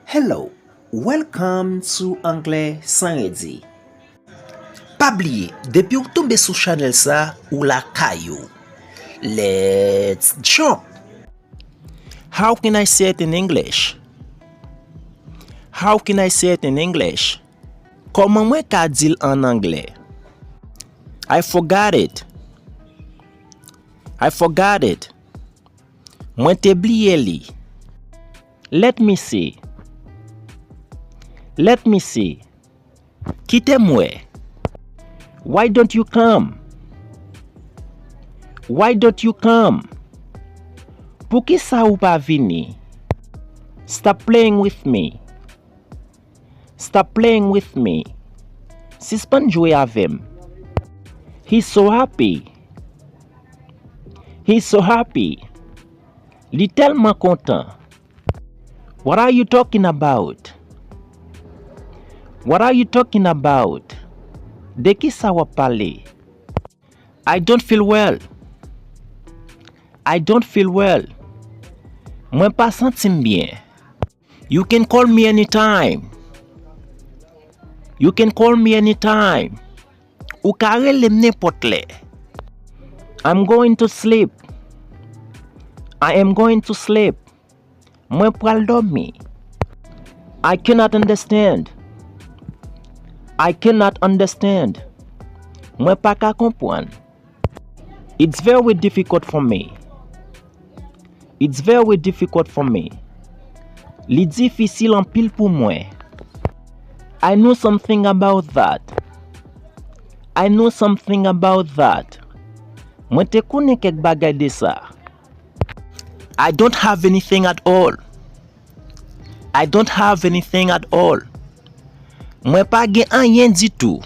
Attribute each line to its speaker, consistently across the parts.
Speaker 1: Hello, welcome to Anglè sans redi. Pa bliye, depi ou tombe sou channel sa ou la kayo. Let's jump! How can I say it in English? How can I say it in English? Koman mwen ka dil en anglais? I forgot it. I forgot it. Mwen te bliye li. Let me see. Let me see. Kite mwe. Why don't you come? Why don't you come? Pou ki sa ou pa vini? Stop playing with me. Stop playing with me. Sispan jwe avem. He's so happy. He's so happy. Li telman kontan. What are you talking about? What are you talking about? De ki sa wap pale? I don't feel well. I don't feel well. Mwen pa sentim bien. You can call me anytime. You can call me anytime. Ou ka relem nepot le. I'm going to sleep. I am going to sleep. Mwen pral dormi. I cannot understand. I cannot understand. Mwen pa ka kompran. It's very difficult for me. It's very difficult for me. Li difisil an pil pou mwen. I know something about that. I know something about that. Mwen te konen kek bagay de sa. I don't have anything at all. I don't have anything at all. Mwen pa gen anyen di tou.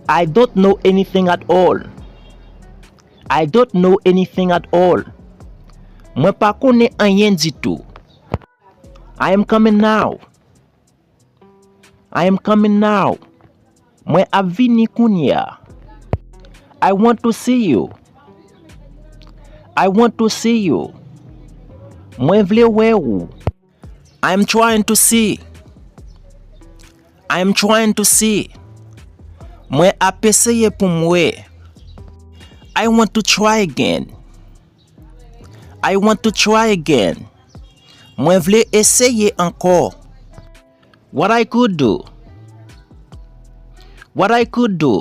Speaker 1: I don't know anything at all. I don't know anything at all. Mwen pa konen anyen di tou. I am coming now. I am coming now. Mwen ap vini kounya. I want to see you. I want to see you. Mwen vle we ou. I am trying to see. I am trying to see. Mwen ap eseye pou mwe. I want to try again. I want to try again. Mwen vle eseye ankor. What I could do. What I could do.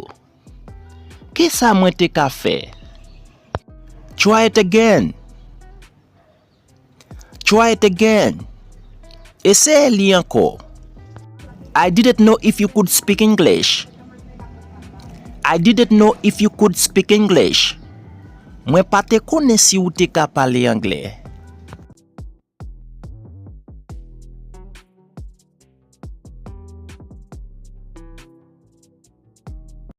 Speaker 1: Ki sa mwen te ka fe? Try it again. Try it again. Eseye li ankor. I didn't know if you could speak English. I didn't know if you could speak English. Mwen pa te kone si ou te ka pale anglais.